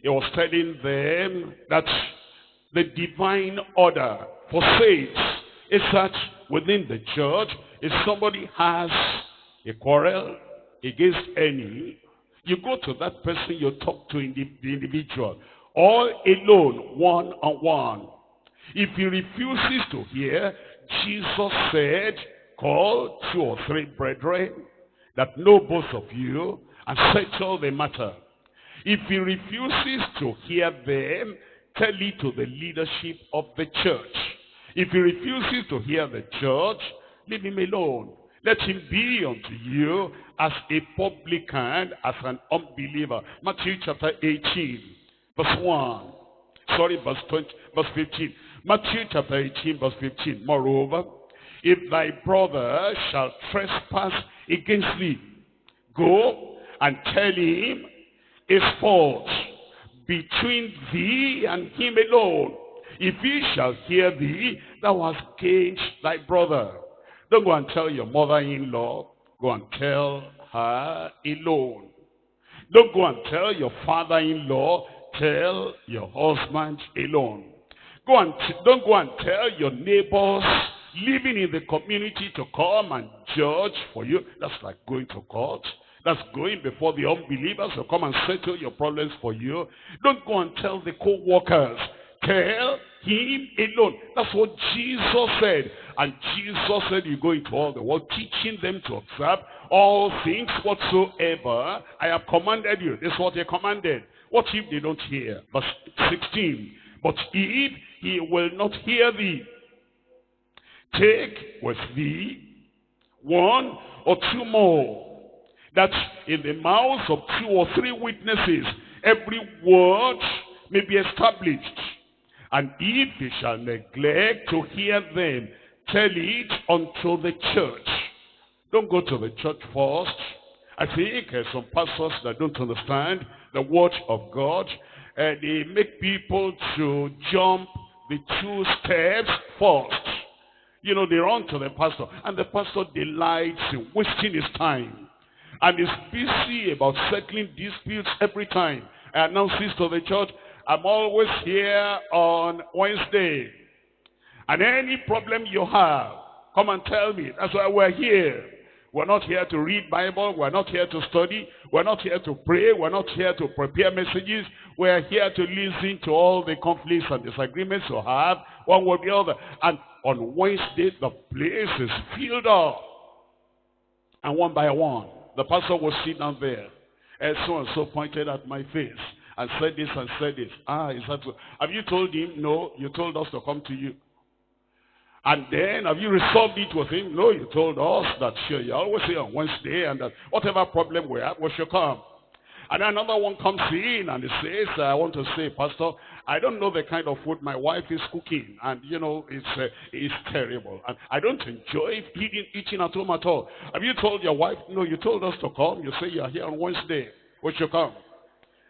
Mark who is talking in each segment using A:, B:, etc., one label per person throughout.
A: He was telling them that the divine order for saints is that within the church, if somebody has a quarrel against any, you go to that person, you talk to the individual, all alone, one-on-one. If he refuses to hear, Jesus said, call 2 or 3 brethren that know both of you and settle the matter. If he refuses to hear them, tell it to the leadership of the church. If he refuses to hear the church, leave him alone. Let him be unto you as a publican, as an unbeliever. Matthew chapter 18, verse 1. Sorry, verse 15. Matthew chapter 18, verse 15. Moreover, if thy brother shall trespass against thee, go and tell him his fault between thee and him alone. If he shall hear thee, thou hast gained thy brother. Don't go and tell your mother-in-law. Go and tell her alone. Don't go and tell your father-in-law. Tell your husband alone. Don't go and tell your neighbors living in the community to come and judge for you. That's like going to court. That's going before the unbelievers to come and settle your problems for you. Don't go and tell the co-workers. Tell him alone. That's what Jesus said. And Jesus said, you go into all the world, teaching them to observe all things whatsoever I have commanded you. This is what he commanded. What if they don't hear? Verse 16. But if he will not hear thee, take with thee 1 or 2 more, that in the mouths of 2 or 3 witnesses every word may be established. And if he shall neglect to hear them, tell it unto the church. Don't go to the church first. I think some pastors that don't understand the word of God, they make people to jump the 2 steps first. You know, they run to the pastor, and the pastor delights in wasting his time. And is busy about settling disputes every time. I announce this to the church, I'm always here on Wednesday. And any problem you have, come and tell me. That's why we're here. We're not here to read Bible. We're not here to study. We're not here to pray. We're not here to prepare messages. We're here to listen to all the conflicts and disagreements you have, one with the other. And on Wednesday, the place is filled up. And one by one, the pastor will sit down there. And so pointed at my face and said this and said this. Is that so? Have you told him? No, you told us to come to you. And then, have you resolved it with him? No, you told us that sure, you always say on Wednesday, and that whatever problem we have, we should come. And another one comes in and he says, I want to say, Pastor, I don't know the kind of food my wife is cooking. And, you know, it's terrible. And I don't enjoy eating at home at all. Have you told your wife? No, you told us to come. You say you're here on Wednesday. We should come.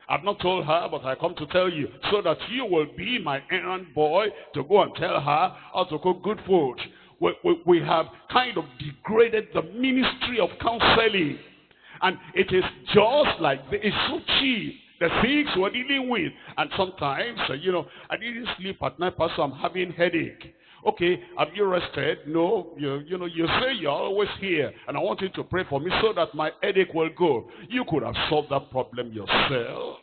A: I've not told her, but I come to tell you, so that you will be my errand boy to go and tell her how to cook good food. We have kind of degraded the ministry of counseling. And it is just like, it's so cheap, the things we're dealing with. And sometimes, you know, I didn't sleep at night, Pastor, I'm having headache. Okay, have you rested? No, you know, you say you're always here, and I want you to pray for me so that my headache will go. You could have solved that problem yourself.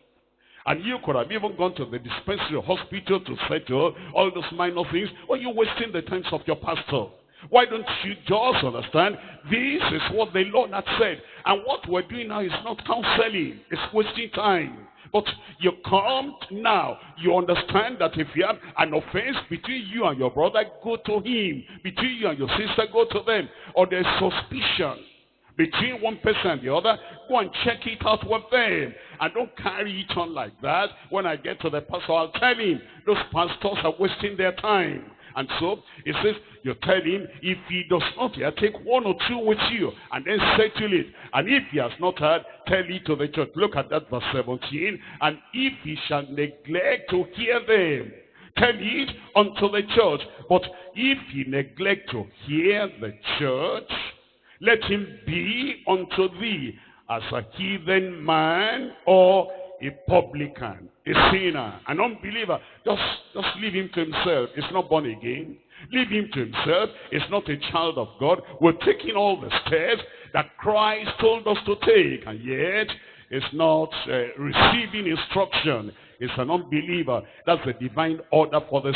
A: And you could have even gone to the dispensary or hospital to settle all those minor things. Or you're wasting the times of your pastor. Why don't you just understand? This is what the Lord had said. And what we're doing now is not counseling. It's wasting time. But you come now. You understand that if you have an offense between you and your brother, go to him. Between you and your sister, go to them. Or there's suspicion between one person and the other, go and check it out with them. And don't carry it on like that. When I get to the pastor, I'll tell him, those pastors are wasting their time. And so, it says, you tell him, if he does not hear, take 1 or 2 with you, and then settle it. And if he has not heard, tell it to the church. Look at that verse 17. And if he shall neglect to hear them, tell it unto the church. But if he neglect to hear the church, let him be unto thee as a heathen man or a publican, a sinner, an unbeliever. Just leave him to himself. He's not born again. Leave him to himself. He's not a child of God. We're taking all the steps that Christ told us to take, and yet it's not receiving instruction. It's an unbeliever. That's the divine order for the